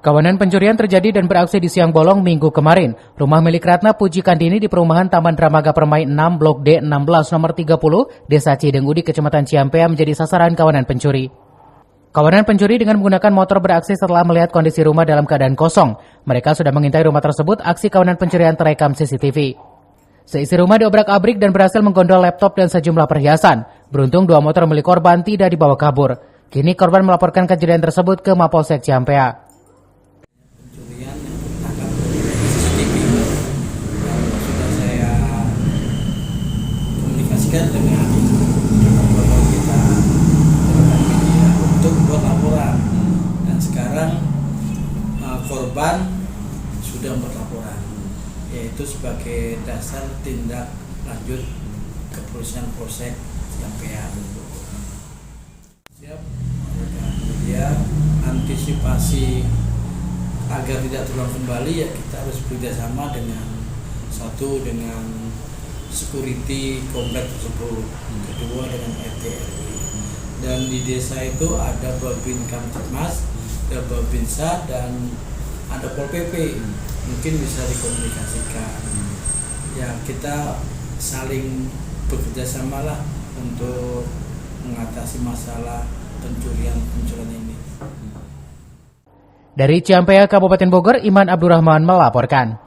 Kawanan pencurian terjadi dan beraksi di siang bolong Minggu kemarin. Rumah milik Ratna Puji Kandini di perumahan Taman Dramaga Permai 6 Blok D 16 nomor 30, Desa Cidengudi, Kecamatan Ciampea menjadi sasaran kawanan pencuri. Kawanan pencuri dengan menggunakan motor beraksi setelah melihat kondisi rumah dalam keadaan kosong. Mereka sudah mengintai rumah tersebut, aksi kawanan pencurian terekam CCTV. Seisi rumah diobrak-abrik dan berhasil menggondol laptop dan sejumlah perhiasan. Beruntung dua motor milik korban tidak dibawa kabur. Kini korban melaporkan kejadian tersebut ke Mapolsek Ciampea. Dengan teman kita media untuk buat laporan, dan sekarang korban sudah membuat laporan, yaitu sebagai dasar tindak lanjut kepolisian Polsek Ciampea. Siap media antisipasi agar tidak terulang kembali, ya kita harus bekerjasama dengan dengan security komplek tersebut, kedua dengan RT RW, dan di desa itu ada Babin Kamtipmas, ada Babinsa, dan ada Pol PP. Mungkin bisa dikomunikasikan. Ya, kita saling bekerja sama lah untuk mengatasi masalah pencurian ini. Dari Ciampea, Kabupaten Bogor, Iman Abdurrahman melaporkan.